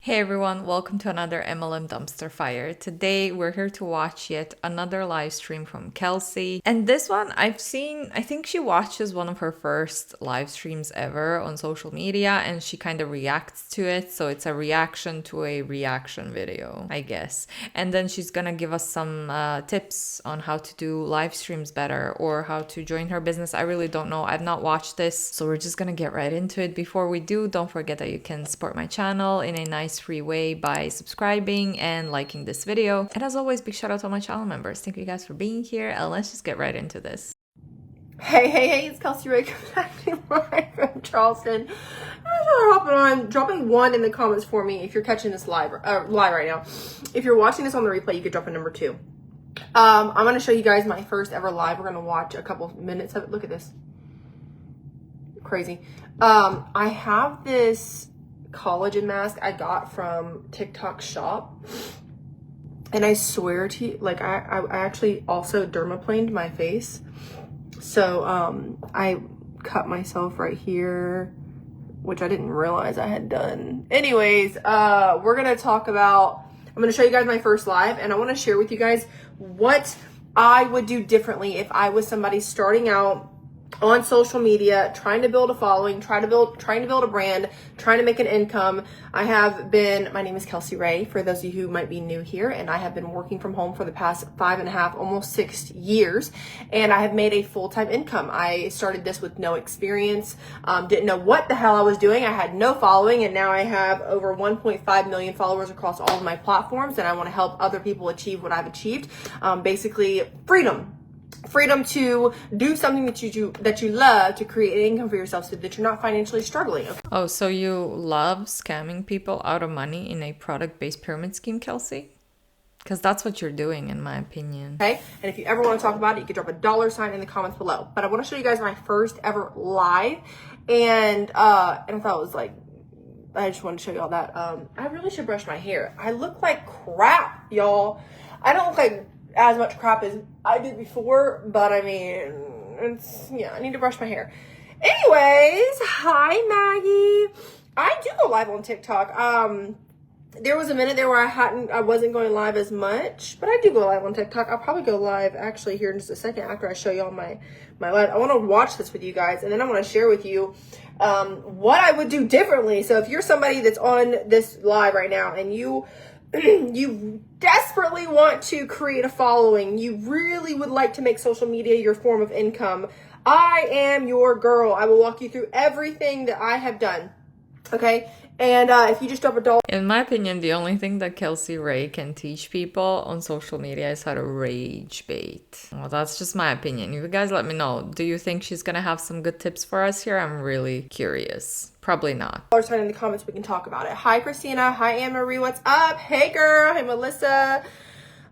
Hey everyone, welcome to another MLM Dumpster Fire. Today we're here to watch yet another live stream from Kelsey. And this one I've seen, I think she watches one of her first live streams ever on social media and she kind of reacts to it. So it's a reaction to a reaction video, I guess. And then she's gonna give us some tips on how to do live streams better or how to join her business. I really don't know. I've not watched this. So we're just gonna get right into it. Before we do, don't forget that you can support my channel in a nice free way by subscribing and liking this video. And as always, big shout out to all my channel members. Thank you guys for being here, and let's just get right into this. Hey, it's Kelsey Ray coming live from Charleston. I'm hopping on, dropping one in the comments for me if you're catching this live right now. If you're watching this on the replay, you could drop a number 2. I'm going to show you guys my first ever live. We're going to watch a couple minutes of it. Look at this. Crazy. I have this collagen mask I got from TikTok shop, and I swear to you, like I actually also dermaplaned my face. So I cut myself right here, which I didn't realize I had done. Anyways, we're gonna talk about, I'm gonna show you guys my first live, and I want to share with you guys what I would do differently if I was somebody starting out on social media, trying to build a following, trying to build a brand, trying to make an income. My name is Kelsey Ray, for those of you who might be new here, and I have been working from home for the past 5.5, almost 6 years, and I have made a full-time income. I started this with no experience, didn't know what the hell I was doing. I had no following, and now I have over 1.5 million followers across all of my platforms, and I want to help other people achieve what I've achieved. Basically, freedom to do something that you love, to create an income for yourself so that you're not financially struggling. Okay? Oh, so you love scamming people out of money in a product-based pyramid scheme, Kelsey? Because that's what you're doing, in my opinion. Okay, and if you ever want to talk about it, you can drop a $sign in the comments below. But I want to show you guys my first ever live, and I thought it was like, I just wanted to show y'all that. I really should brush my hair. I look like crap, y'all. I don't look like as much crap as I did before, but I mean, I need to brush my hair. Anyways, hi Maggie. I do go live on TikTok. There was a minute there where I wasn't going live as much, but I do go live on TikTok. I'll probably go live actually here in just a second after I show y'all my live. I want to watch this with you guys, and then I want to share with you what I would do differently. So if you're somebody that's on this live right now and you desperately want to create a following, you really would like to make social media your form of income, I am your girl. I will walk you through everything that I have done. Okay? And if you just drop a $, in my opinion, the only thing that Kelsey Ray can teach people on social media is how to rage bait. Well, that's just my opinion. You guys let me know. Do you think she's gonna have some good tips for us here? I'm really curious. Probably not. Sign in the comments, we can talk about it. Hi Christina, hi Anne Marie, what's up? Hey girl, hey Melissa.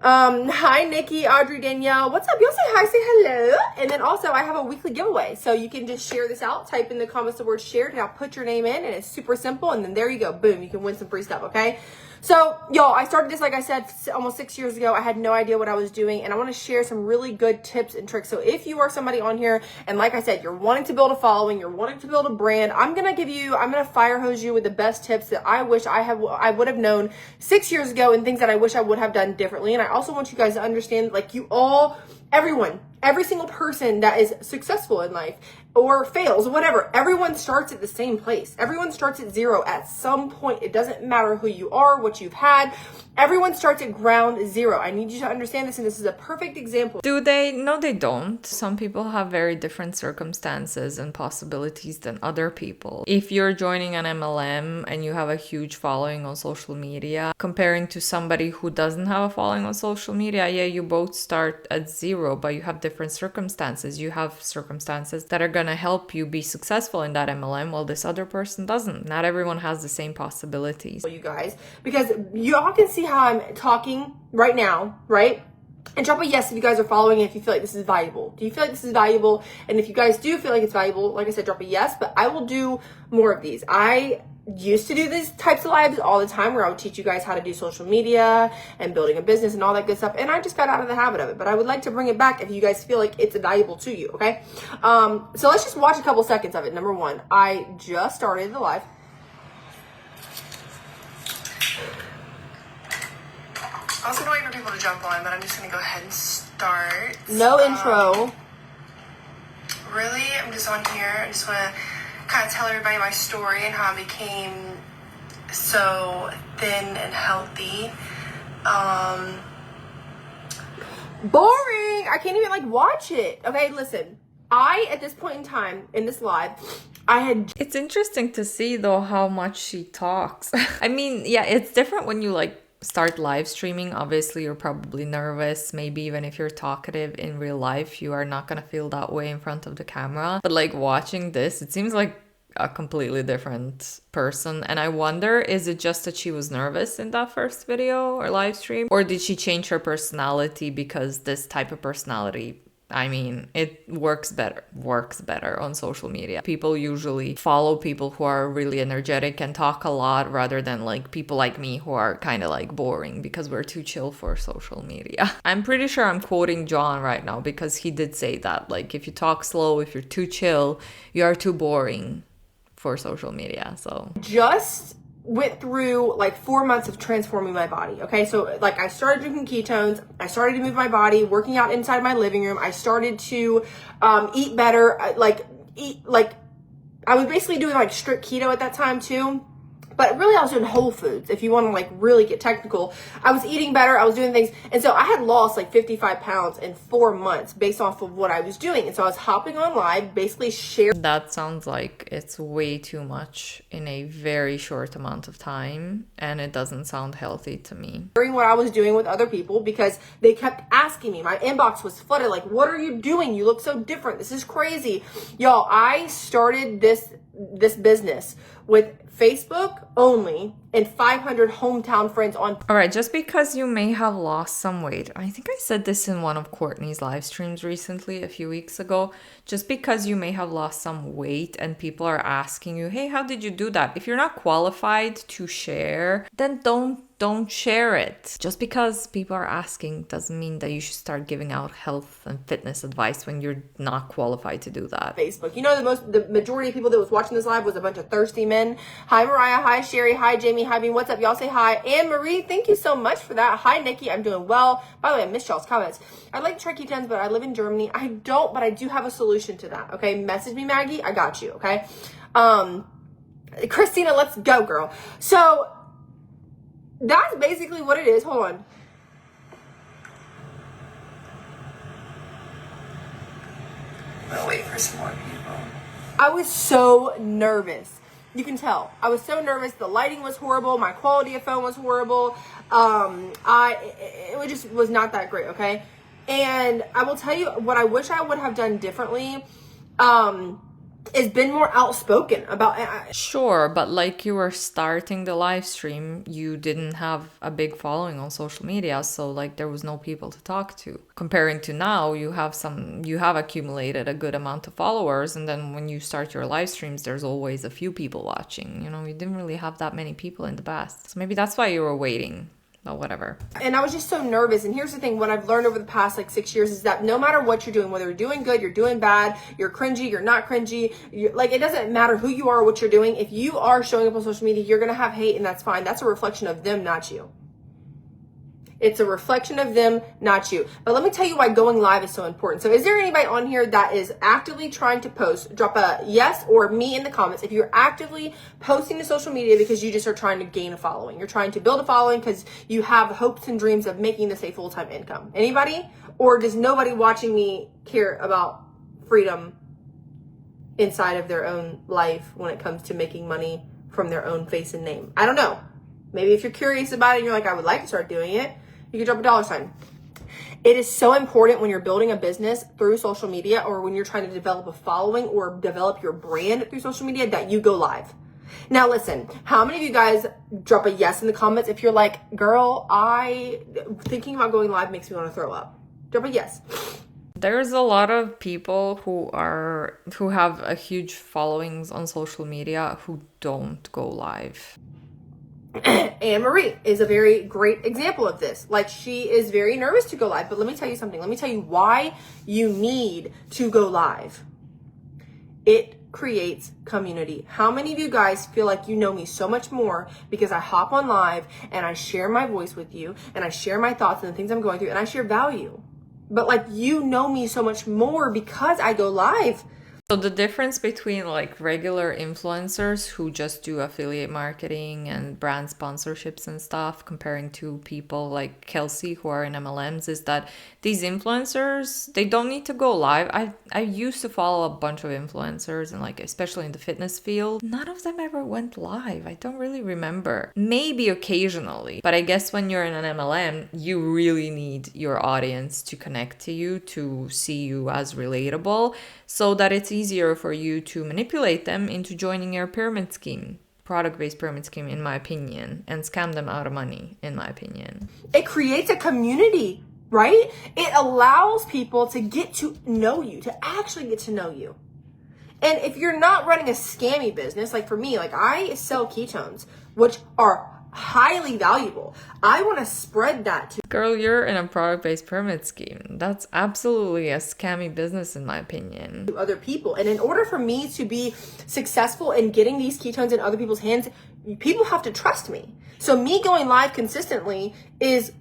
Hi Nikki, Audrey, Danielle. What's up? Y'all say hi, say hello. And then also I have a weekly giveaway. So you can just share this out, type in the comments the word shared, and I'll put your name in, and it's super simple. And then there you go. Boom. You can win some free stuff. Okay. So y'all, I started this, like I said, almost 6 years ago. I had no idea what I was doing, and I want to share some really good tips and tricks. So if you are somebody on here, and like I said, you're wanting to build a following, you're wanting to build a brand, I'm going to fire hose you with the best tips that I wish I would have known 6 years ago, and things that I wish I would have done differently. And I also want you guys to understand, like, every single person that is successful in life or fails, whatever, everyone starts at the same place. Everyone starts at zero at some point. It doesn't matter who you are, what you've had. Everyone starts at ground zero. I need you to understand this, and this is a perfect example. Do they? No, they don't. Some people have very different circumstances and possibilities than other people. If you're joining an MLM and you have a huge following on social media, comparing to somebody who doesn't have a following on social media, yeah, you both start at zero, but you have different circumstances. You have circumstances that are going to help you be successful in that MLM, while this other person doesn't. Not everyone has the same possibilities. You guys, because you all can see how I'm talking right now, right? And drop a yes if you guys are following and if you feel like this is valuable. Do you feel like this is valuable? And if you guys do feel like it's valuable, like I said, drop a yes, but I will do more of these. I used to do these types of lives all the time where I would teach you guys how to do social media and building a business and all that good stuff. And I just got out of the habit of it, but I would like to bring it back if you guys feel like it's valuable to you. Okay. So let's just watch a couple seconds of it. Number one, I just started the live. I was gonna wait for people to jump on, but I'm just gonna go ahead and start. No intro. Really, I'm just on here. I just wanna kind of tell everybody my story and how I became so thin and healthy. Boring. I can't even like watch it. Okay, listen. At this point in time in this live, It's interesting to see though how much she talks. I mean, yeah, it's different when you like start live streaming. Obviously, you're probably nervous. Maybe even if you're talkative in real life, you are not gonna feel that way in front of the camera. But like watching this, it seems like a completely different person. And I wonder, is it just that she was nervous in that first video or live stream? Or did she change her personality because this type of personality, I mean, it works better on social media. People usually follow people who are really energetic and talk a lot rather than like people like me who are kind of like boring because we're too chill for social media. I'm pretty sure I'm quoting John right now because he did say that, like, if you talk slow, if you're too chill, you are too boring for social media. So just went through like 4 months of transforming my body. Okay, so like I started drinking ketones, I started to move my body, working out inside my living room, I started to eat better, I was basically doing like strict keto at that time too. But really, I was doing whole foods. If you want to like really get technical, I was eating better. I was doing things. And so I had lost like 55 pounds in 4 months based off of what I was doing. And so I was hopping on live, basically sharing. That sounds like it's way too much in a very short amount of time. And it doesn't sound healthy to me. What I was doing with other people because they kept asking me. My inbox was flooded. Like, what are you doing? You look so different. This is crazy. Y'all, I started this business with Facebook only and 500 hometown friends on. All right, just because you may have lost some weight, I think I said this in one of Courtney's live streams recently, a few weeks ago, just because you may have lost some weight and people are asking you, hey, how did you do that? If you're not qualified to share, then don't share it. Just because people are asking doesn't mean that you should start giving out health and fitness advice when you're not qualified to do that. Facebook. You know, the majority of people that was watching this live was a bunch of thirsty men. Hi, Mariah. Hi, Sherry. Hi, Jamie. Hi, Bean. What's up? Y'all say hi. Anne Marie, thank you so much for that. Hi, Nikki. I'm doing well. By the way, I missed y'all's comments. I'd like to try ketones, but I live in Germany. I don't, but I do have a solution to that. Okay. Message me, Maggie. I got you. Okay. Christina, let's go, girl. So that's basically what it is. Hold on. I'll wait for some more people. I was so nervous. You can tell. I was so nervous. The lighting was horrible. My quality of phone was horrible. It just was not that great, okay? And I will tell you what I wish I would have done differently. Is been more outspoken about. Sure, but like you were starting the live stream, you didn't have a big following on social media, so like there was no people to talk to. Comparing to now, you have accumulated a good amount of followers, and then when you start your live streams, there's always a few people watching. You know, you didn't really have that many people in the past, so maybe that's why you were waiting. But whatever. And I was just so nervous. And here's the thing, what I've learned over the past like 6 years is that no matter what you're doing, whether you're doing good, you're doing bad, you're cringy, you're not cringy, like it doesn't matter who you are or what you're doing. If you are showing up on social media, you're going to have hate, and that's fine. That's a reflection of them, not you. It's a reflection of them, not you. But let me tell you why going live is so important. So is there anybody on here that is actively trying to post? Drop a yes or me in the comments if you're actively posting to social media because you just are trying to gain a following. You're trying to build a following because you have hopes and dreams of making this a full-time income. Anybody? Or does nobody watching me care about freedom inside of their own life when it comes to making money from their own face and name? I don't know. Maybe if you're curious about it and you're like, I would like to start doing it, you can drop a $. It is so important when you're building a business through social media or when you're trying to develop a following or develop your brand through social media that you go live. Now listen, how many of you guys drop a yes in the comments if you're like, girl, thinking about going live makes me want to throw up? Drop a yes. There's a lot of people who have a huge followings on social media who don't go live. Anne Marie is a very great example of this. Like, she is very nervous to go live, but let me tell you something. Let me tell you why you need to go live. It creates community. How many of you guys feel like you know me so much more because I hop on live and I share my voice with you and I share my thoughts and the things I'm going through and I share value? But like, you know me so much more because I go live. So the difference between like regular influencers who just do affiliate marketing and brand sponsorships and stuff, comparing to people like Kelsey who are in MLMs, is that these influencers, they don't need to go live. I used to follow a bunch of influencers and like especially in the fitness field. None of them ever went live. I don't really remember. Maybe occasionally. But I guess when you're in an MLM, you really need your audience to connect to you, to see you as relatable, so that it's easier for you to manipulate them into joining your pyramid scheme, product-based pyramid scheme, in my opinion, and scam them out of money, in my opinion. It creates a community, right? It allows people to get to know you, to actually get to know you. And if you're not running a scammy business, like for me, like I sell ketones, which are highly valuable. I want to spread that to Girl, you're in a product-based pyramid scheme. That's absolutely a scammy business in my opinion. other people. And in order for me to be successful in getting these ketones in other people's hands, people have to trust me. So me going live consistently is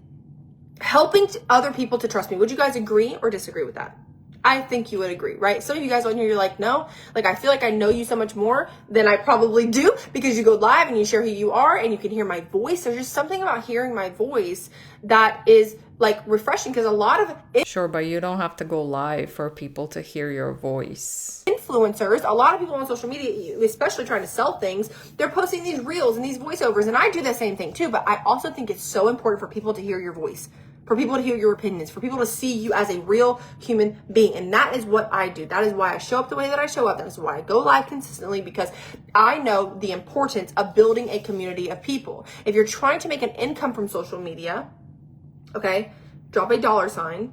helping other people to trust me. Would you guys agree or disagree with that? I think you would agree, right? Some of you guys on here, you're like, no, like I feel like I know you so much more than I probably do because you go live and you share who you are and you can hear my voice. There's just something about hearing my voice that is like refreshing, because a lot of Sure, but you don't have to go live for people to hear your voice. influencers, a lot of people on social media, especially trying to sell things, they're posting these reels and these voiceovers, and I do the same thing too, but I also think it's so important for people to hear your voice, for people to hear your opinions, for people to see you as a real human being. And that is what I do. That is why I show up the way that I show up. That is why I go live consistently, because I know the importance of building a community of people. If you're trying to make an income from social media, okay, drop a $sign.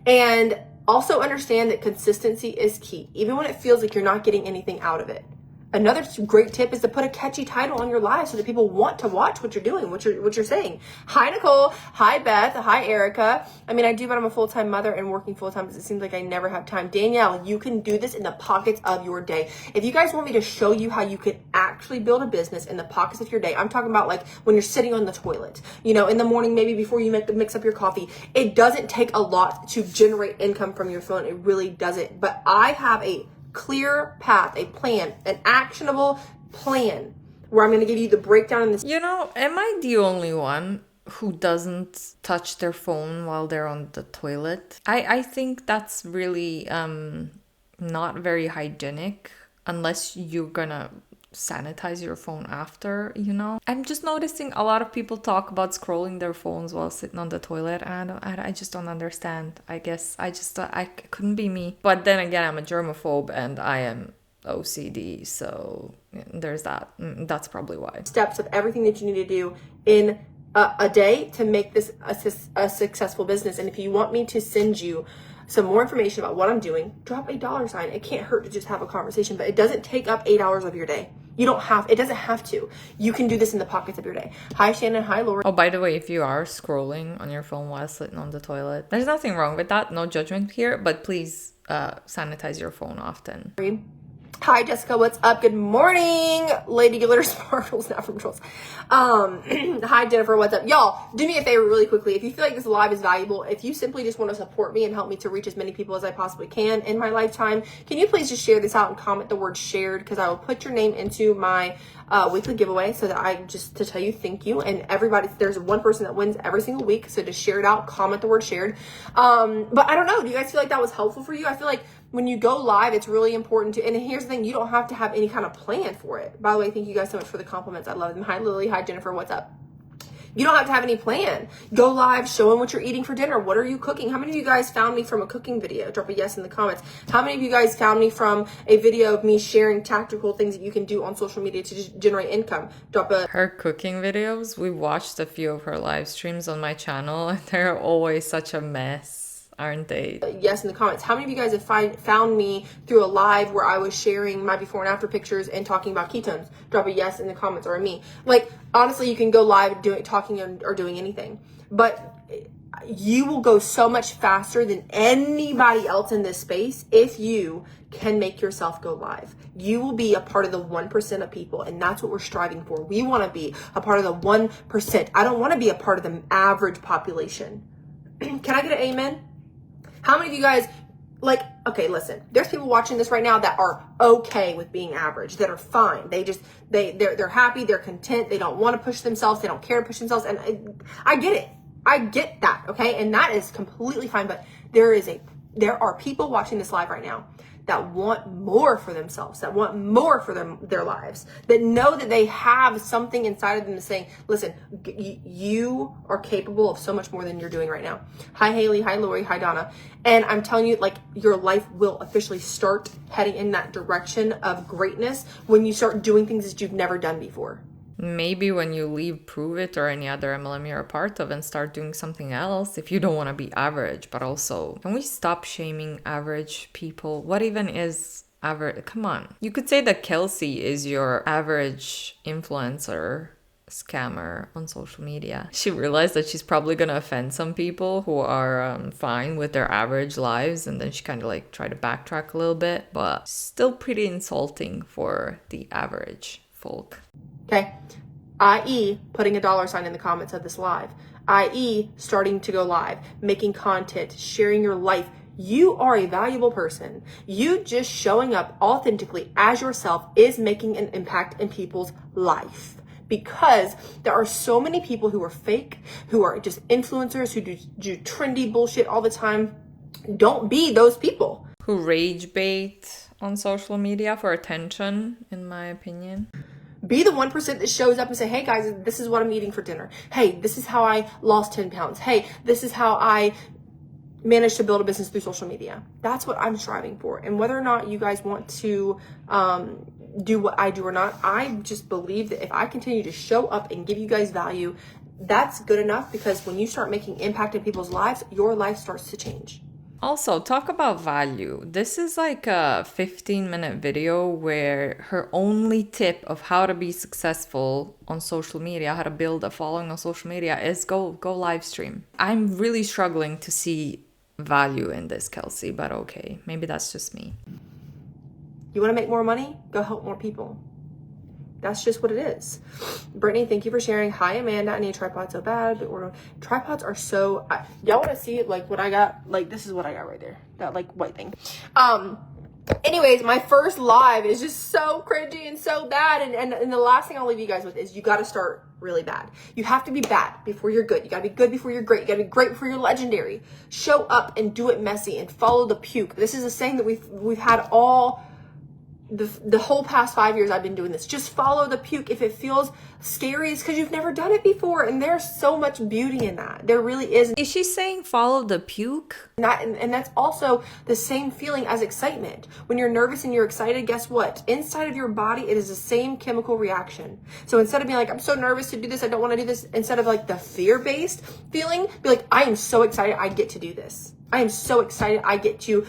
And also understand that consistency is key, even when it feels like you're not getting anything out of it. Another great tip is to put a catchy title on your live so that people want to watch what you're doing, what you're saying. Hi, Nicole. Hi, Beth. Hi, Erica. I mean, I do, but I'm a full-time mother and working full-time because it seems like I never have time. Danielle, you can do this in the pockets of your day. If you guys want me to show you how you can actually build a business in the pockets of your day, I'm talking about like when you're sitting on the toilet, you know, in the morning, maybe before you mix up your coffee. It doesn't take a lot to generate income from your phone. It really doesn't. But I have a clear path, a plan, an actionable plan where I'm going to give you the breakdown in this. You know, am I the only one who doesn't touch their phone while they're on the toilet? I think that's really not very hygienic unless you're gonna sanitize your phone after, you know. I'm just noticing a lot of people talk about scrolling their phones while sitting on the toilet, and I just don't understand. I guess I couldn't be me. But then again, I'm a germaphobe and I am OCD, so there's that. That's probably why. Steps of everything that you need to do in a day to make this a successful business. And if you want me to send you some more information about what I'm doing, drop a $sign. It can't hurt to just have a conversation, but it doesn't take up 8 hours of your day. It doesn't have to. You can do this in the pockets of your day. Hi, Shannon. Hi, Laura. Oh, by the way, if you are scrolling on your phone while sitting on the toilet, there's nothing wrong with that. No judgment here, but please sanitize your phone often. Hi, Jessica. What's up? Good morning. Lady Glitter Sparkles, not from Trolls. Hi, Jennifer. What's up? Y'all, do me a favor really quickly. If you feel like this live is valuable, if you simply just want to support me and help me to reach as many people as I possibly can in my lifetime, can you please just share this out and comment the word shared? Because I will put your name into my weekly giveaway so that to tell you thank you. And there's one person that wins every single week. So just share it out, comment the word shared. But I don't know. Do you guys feel like that was helpful for you? I feel like when you go live, it's really important to, and here's the thing, you don't have to have any kind of plan for it. By the way, thank you guys so much for the compliments. I love them. Hi, Lily. Hi, Jennifer. What's up? You don't have to have any plan. Go live, show them what you're eating for dinner. What are you cooking? How many of you guys found me from a cooking video? Drop a yes in the comments. How many of you guys found me from a video of me sharing tactical things that you can do on social media to generate income? Her cooking videos, we watched a few of her live streams on my channel, and they're always such a mess, aren't they? Yes in the comments. How many of you guys have found me through a live where I was sharing my before and after pictures and talking about ketones? Drop a yes in the comments, or a me. Like, honestly, you can go live talking or doing anything. But you will go so much faster than anybody else in this space if you can make yourself go live. You will be a part of the 1% of people, and that's what we're striving for. We want to be a part of the 1%. I don't want to be a part of the average population. Can I get an amen? How many of you guys, like, okay, listen, there's people watching this right now that are okay with being average, that are fine. They're happy, they're content, they don't want to push themselves, they don't care to push themselves, and I get it. I get that, okay? And that is completely fine, but there are people watching this live right now that want more for themselves, that want more for their lives, that know that they have something inside of them that's saying, listen, you are capable of so much more than you're doing right now. Hi, Haley. Hi, Lori. Hi, Donna. And I'm telling you, like, your life will officially start heading in that direction of greatness when you start doing things that you've never done before. Maybe when you leave Pruvit or any other MLM you're a part of and start doing something else, if you don't want to be average. But also, can we stop shaming average people? What even is average? Come on. You could say that Kelsey is your average influencer scammer on social media. She realized that she's probably gonna offend some people who are fine with their average lives, and then she kind of like tried to backtrack a little bit, but still pretty insulting for the average folk. Okay, i.e. putting a $sign in the comments of this live, i.e. starting to go live, making content, sharing your life. You are a valuable person. You just showing up authentically as yourself is making an impact in people's life, because there are so many people who are fake, who are just influencers, who do trendy bullshit all the time. Don't be those people. Who rage bait on social media for attention, in my opinion. Be the 1% that shows up and say, hey guys, this is what I'm eating for dinner. Hey, this is how I lost 10 pounds. Hey, this is how I managed to build a business through social media. That's what I'm striving for. And whether or not you guys want to do what I do or not, I just believe that if I continue to show up and give you guys value, that's good enough, because when you start making impact in people's lives, your life starts to change. Also, talk about value. This is like a 15-minute video where her only tip of how to be successful on social media, how to build a following on social media, is go live stream. I'm really struggling to see value in this, Kelsey, but okay, maybe that's just me. You want to make more money? Go help more people. That's just what it is. Brittany, thank you for sharing. Hi, Amanda. I need a tripod so bad. But tripods are so... y'all want to see like what I got? Like, this is what I got right there. That like white thing. Anyways, my first live is just so cringy and so bad. And the last thing I'll leave you guys with is you got to start really bad. You have to be bad before you're good. You got to be good before you're great. You got to be great before you're legendary. Show up and do it messy and follow the puke. This is a saying that we've had all... The whole past 5 years I've been doing this. Just follow the puke. If it feels scary, it's because you've never done it before. And there's so much beauty in that. There really is. Is she saying follow the puke? And that's also the same feeling as excitement. When you're nervous and you're excited, guess what? Inside of your body, it is the same chemical reaction. So instead of being like, I'm so nervous to do this, I don't want to do this, instead of like the fear-based feeling, be like, I am so excited, I get to do this. I am so excited. I get to,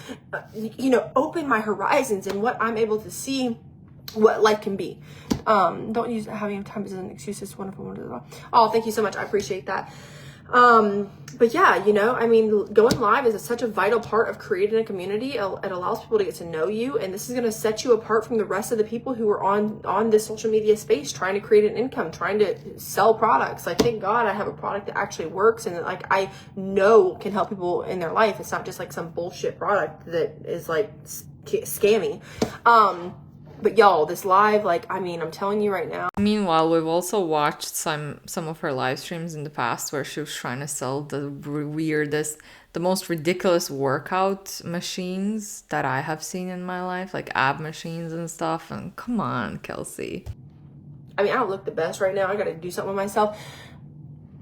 open my horizons and what I'm able to see, what life can be. Don't use having time as an excuse. It's wonderful. Oh, thank you so much. I appreciate that. But yeah, going live is such a vital part of creating a community. It allows people to get to know you, and this is going to set you apart from the rest of the people who are on this social media space trying to create an income, trying to sell products. Like, thank God I have a product that actually works and that, like, I know can help people in their life. It's not just like some bullshit product that is like scammy. But y'all, this live, I'm telling you right now. Meanwhile, we've also watched some of her live streams in the past where she was trying to sell the weirdest, the most ridiculous workout machines that I have seen in my life, like ab machines and stuff. And come on, Kelsey. I don't look the best right now. I got to do something with myself.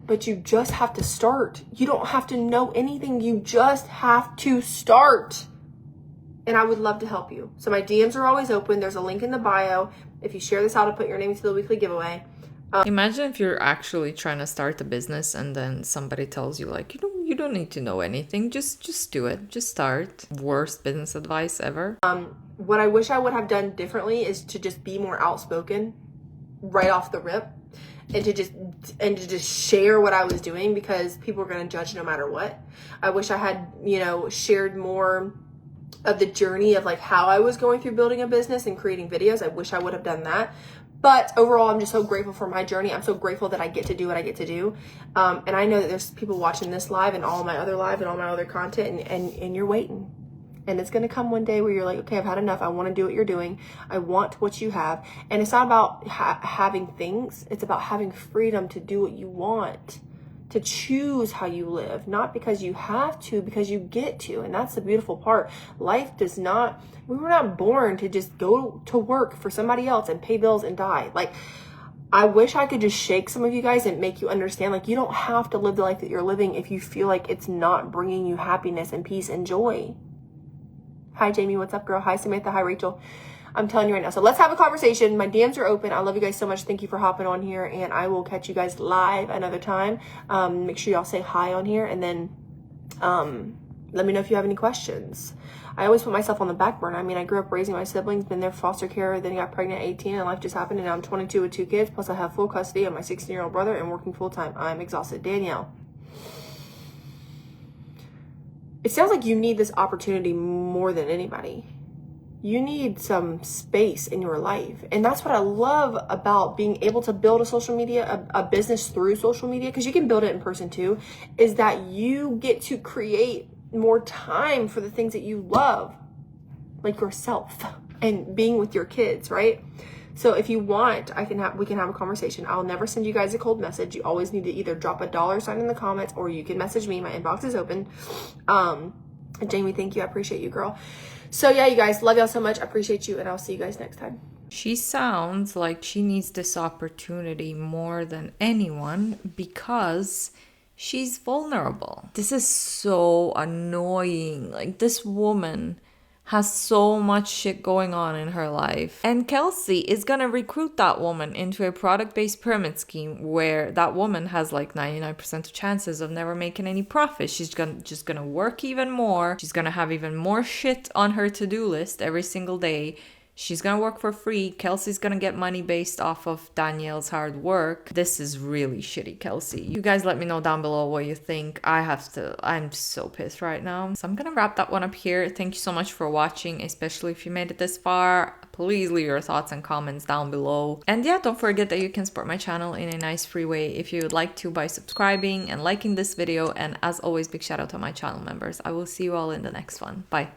But you just have to start. You don't have to know anything. You just have to start. And I would love to help you. So my DMs are always open. There's a link in the bio. If you share this out, I'll put your name into the weekly giveaway. Imagine if you're actually trying to start a business and then somebody tells you, like, you don't need to know anything. Just do it. Just start. Worst business advice ever. What I wish I would have done differently is to just be more outspoken. right off the rip, and to just share what I was doing, because people are going to judge no matter what. I wish I had, shared more of the journey of like how I was going through building a business and creating videos. I wish I would have done that. But overall, I'm just so grateful for my journey. I'm so grateful that I get to do what I get to do. And I know that there's people watching this live and all my other live and all my other content, and you're waiting. And it's going to come one day where you're like, okay, I've had enough. I want to do what you're doing. I want what you have. And it's not about having things. It's about having freedom to do what you want, to choose how you live, not because you have to, because you get to. And that's the beautiful part. Life we were not born to just go to work for somebody else and pay bills and die. Like, I wish I could just shake some of you guys and make you understand, like, you don't have to live the life that you're living if you feel like it's not bringing you happiness and peace and joy. Hi, Jamie. What's up, girl? Hi, Samantha. Hi, Rachel. I'm telling you right now. So let's have a conversation. My DMs are open. I love you guys so much. Thank you for hopping on here, and I will catch you guys live another time. Make sure y'all say hi on here, and then let me know if you have any questions. I always put myself on the back burner. I mean, I grew up raising my siblings, been their foster care, then got pregnant at 18, and life just happened, and now I'm 22 with 2 kids, plus I have full custody of my 16-year-old brother and working full-time. I'm exhausted. Danielle. It sounds like you need this opportunity more than anybody. You need some space in your life. And that's what I love about being able to build a social media, a business through social media, because you can build it in person too, is that you get to create more time for the things that you love, like yourself and being with your kids, right? So if you want, we can have a conversation. I'll never send you guys a cold message. You always need to either drop a $sign in the comments, or you can message me. My inbox is open. Jamie, thank you. I appreciate you, girl. So yeah, you guys, love y'all so much. I appreciate you, and I'll see you guys next time. She sounds like she needs this opportunity more than anyone because she's vulnerable. This is so annoying. Like, this woman has so much shit going on in her life. And Kelsey is gonna recruit that woman into a product-based pyramid scheme where that woman has like 99% of chances of never making any profit. She's just gonna work even more. She's gonna have even more shit on her to-do list every single day. She's gonna work for free. Kelsey's gonna get money based off of Danielle's hard work. This is really shitty, Kelsey. You guys let me know down below what you think. I'm so pissed right now. So I'm gonna wrap that one up here. Thank you so much for watching, especially if you made it this far. Please leave your thoughts and comments down below. And yeah, don't forget that you can support my channel in a nice free way if you would like to by subscribing and liking this video. And as always, big shout out to my channel members. I will see you all in the next one. Bye.